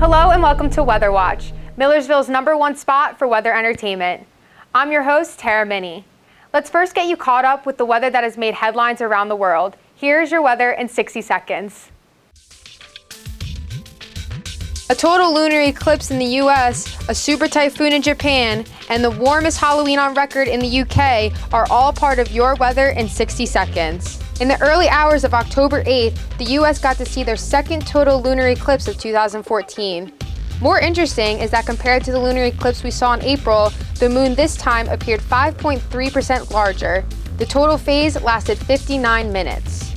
Hello and welcome to Weather Watch, Millersville's #1 spot for weather entertainment. I'm your host, minni. Let's first get you caught up with the weather that has made headlines around the world. Here's your weather in 60 seconds. A total lunar eclipse in the US, a super typhoon in Japan, and the warmest Halloween on record in the UK are all part of your weather in 60 seconds. In the early hours of October 8th, the US got to see their second total lunar eclipse of 2014. More interesting is that compared to the lunar eclipse we saw in April, the moon this time appeared 5.3% larger. The total phase lasted 59 minutes.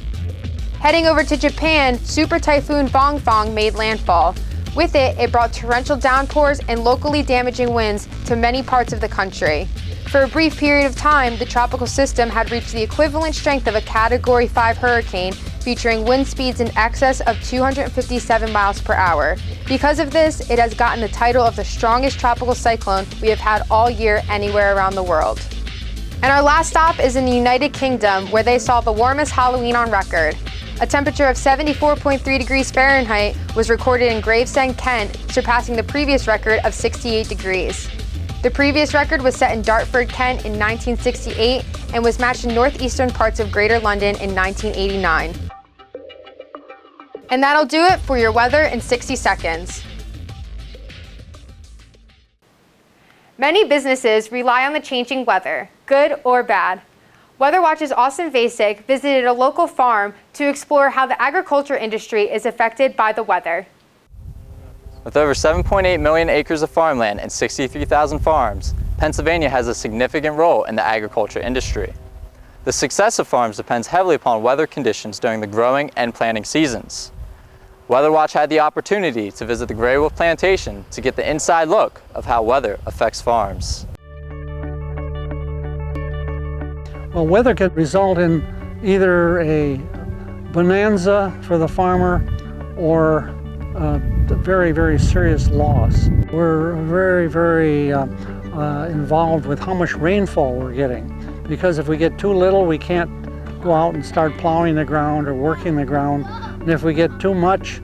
Heading over to Japan, super typhoon Vongfong made landfall. With it, it brought torrential downpours and locally damaging winds to many parts of the country. For a brief period of time, the tropical system had reached the equivalent strength of a Category 5 hurricane, featuring wind speeds in excess of 257 miles per hour. Because of this, it has gotten the title of the strongest tropical cyclone we have had all year anywhere around the world. And our last stop is in the United Kingdom, where they saw the warmest Halloween on record. A temperature of 74.3 degrees Fahrenheit was recorded in Gravesend, Kent, surpassing the previous record of 68 degrees. The previous record was set in Dartford, Kent in 1968 and was matched in northeastern parts of Greater London in 1989. And that'll do it for your weather in 60 seconds. Many businesses rely on the changing weather, good or bad. Weather Watch's Austin Vacek visited a local farm to explore how the agriculture industry is affected by the weather. With over 7.8 million acres of farmland and 63,000 farms, Pennsylvania has a significant role in the agriculture industry. The success of farms depends heavily upon weather conditions during the growing and planting seasons. Weather Watch had the opportunity to visit the Gray Wolf Plantation to get the inside look of how weather affects farms. Well, weather could result in either a bonanza for the farmer or a very, very serious loss. We're very involved with how much rainfall we're getting, because if we get too little, we can't go out and start plowing the ground or working the ground. And if we get too much,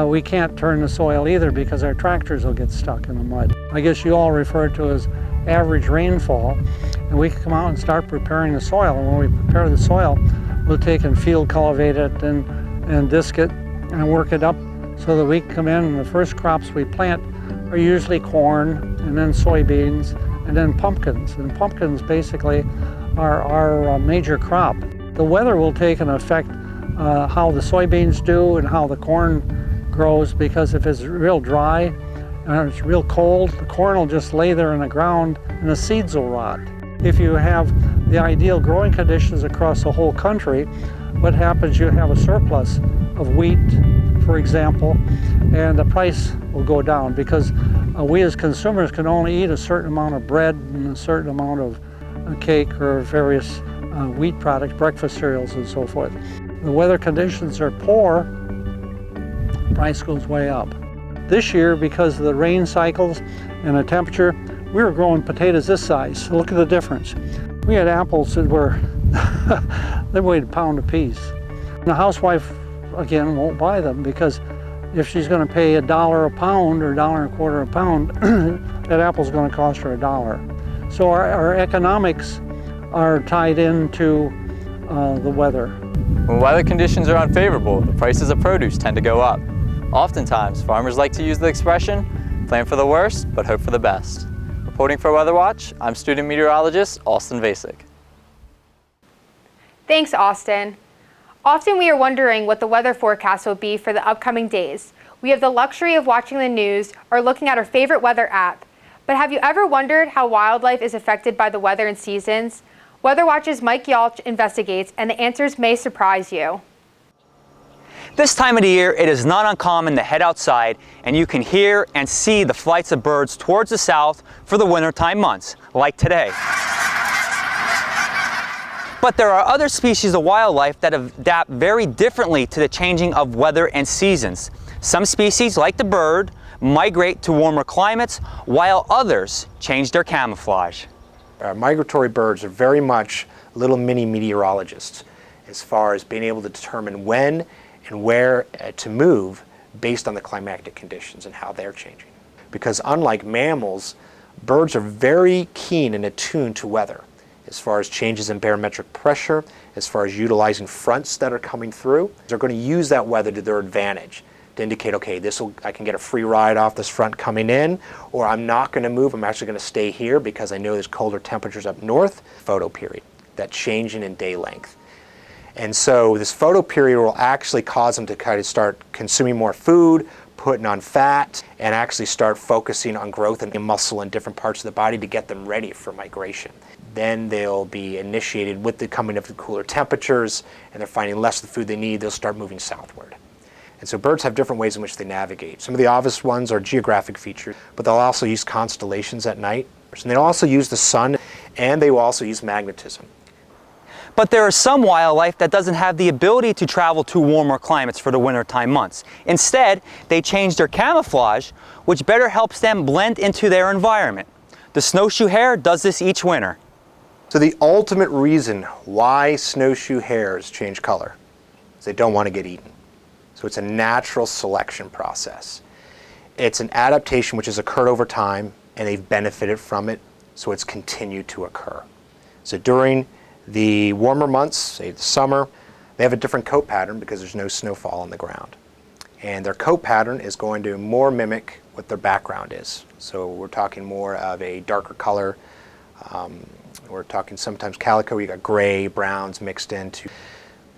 we can't turn the soil either, because our tractors will get stuck in the mud. I guess you all refer to it as average rainfall. And we can come out and start preparing the soil. And when we prepare the soil, we'll take and field cultivate it and disc it and work it up so that we can come in, and the first crops we plant are usually corn, and then soybeans, and then pumpkins. And pumpkins basically are our major crop. The weather will take an effect how the soybeans do and how the corn grows, because if it's real dry and it's real cold, the corn will just lay there in the ground and the seeds will rot. If you have the ideal growing conditions across the whole country, what happens, you have a surplus of wheat, for example, and the price will go down, because we as consumers can only eat a certain amount of bread and a certain amount of cake or various wheat products, breakfast cereals and so forth. The weather conditions are poor, the price goes way up. This year, because of the rain cycles and the temperature, we were growing potatoes this size. Look at the difference. We had apples that were, they weighed a pound apiece. And the housewife, again, won't buy them, because if she's going to pay $1 a pound or $1.25 a pound, that apple's going to cost her $1. So our economics are tied into the weather. When weather conditions are unfavorable, the prices of produce tend to go up. Oftentimes, farmers like to use the expression, plan for the worst, but hope for the best. Reporting for Weather Watch, I'm student meteorologist Austin Vacek. Thanks, Austin. Often we are wondering what the weather forecast will be for the upcoming days. We have the luxury of watching the news or looking at our favorite weather app. But have you ever wondered how wildlife is affected by the weather and seasons? Weather Watch's Mike Yalch investigates, and the answers may surprise you. This time of the year, it is not uncommon to head outside and you can hear and see the flights of birds towards the south for the wintertime months, like today. But there are other species of wildlife that adapt very differently to the changing of weather and seasons. Some species, like the bird, migrate to warmer climates, while others change their camouflage. Migratory birds are very much little mini meteorologists as far as being able to determine when and where to move based on the climatic conditions and how they're changing. Because unlike mammals, birds are very keen and attuned to weather, as far as changes in barometric pressure, as far as utilizing fronts that are coming through. They're going to use that weather to their advantage to indicate, okay, I can get a free ride off this front coming in, or I'm not going to move, I'm actually going to stay here because I know there's colder temperatures up north. Photoperiod, that changing in day length. And so this photoperiod will actually cause them to kind of start consuming more food, putting on fat, and actually start focusing on growth and muscle in different parts of the body to get them ready for migration. Then they'll be initiated with the coming of the cooler temperatures, and they're finding less of the food they need, they'll start moving southward. And so birds have different ways in which they navigate. Some of the obvious ones are geographic features, but they'll also use constellations at night. And they'll also use the sun, and they will also use magnetism. But there is some wildlife that doesn't have the ability to travel to warmer climates for the wintertime months. Instead, they change their camouflage, which better helps them blend into their environment. The snowshoe hare does this each winter. So the ultimate reason why snowshoe hares change color is they don't want to get eaten. So it's a natural selection process. It's an adaptation which has occurred over time, and they've benefited from it, so it's continued to occur. So during the warmer months, say the summer, they have a different coat pattern because there's no snowfall on the ground. And their coat pattern is going to more mimic what their background is. So we're talking more of a darker color. We're talking sometimes calico, you got gray, browns mixed into.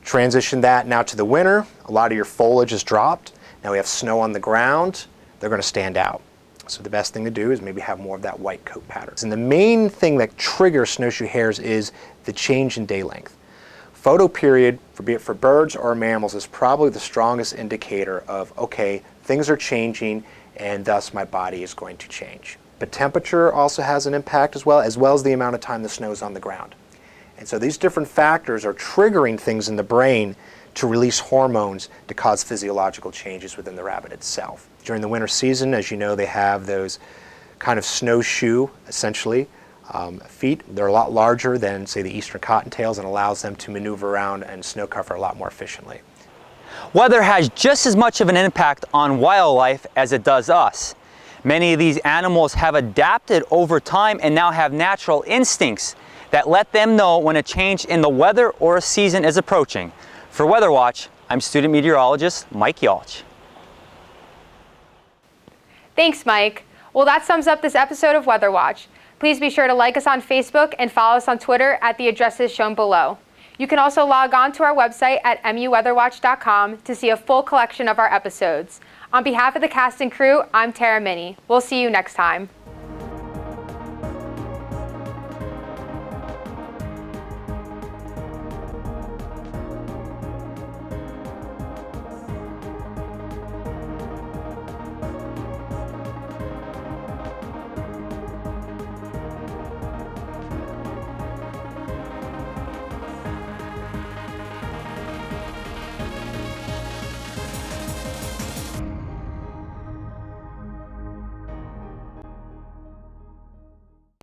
Transition that now to the winter, a lot of your foliage is dropped. Now we have snow on the ground, they're going to stand out. So the best thing to do is maybe have more of that white coat pattern. And the main thing that triggers snowshoe hares is the change in day length. Photoperiod, be it for birds or mammals, is probably the strongest indicator of, okay, things are changing and thus my body is going to change. But temperature also has an impact as well as the amount of time the snow is on the ground. And so these different factors are triggering things in the brain to release hormones to cause physiological changes within the rabbit itself. During the winter season, as you know, they have those kind of snowshoe, essentially, feet. They're a lot larger than, say, the eastern cottontails, and allows them to maneuver around and snow cover a lot more efficiently. Weather has just as much of an impact on wildlife as it does us. Many of these animals have adapted over time and now have natural instincts that let them know when a change in the weather or a season is approaching. For Weather Watch, I'm student meteorologist Mike Yalch. Thanks, Mike. Well, that sums up this episode of Weather Watch. Please be sure to like us on Facebook and follow us on Twitter at the addresses shown below. You can also log on to our website at muweatherwatch.com to see a full collection of our episodes. On behalf of the cast and crew, I'm Tara Minni. We'll see you next time.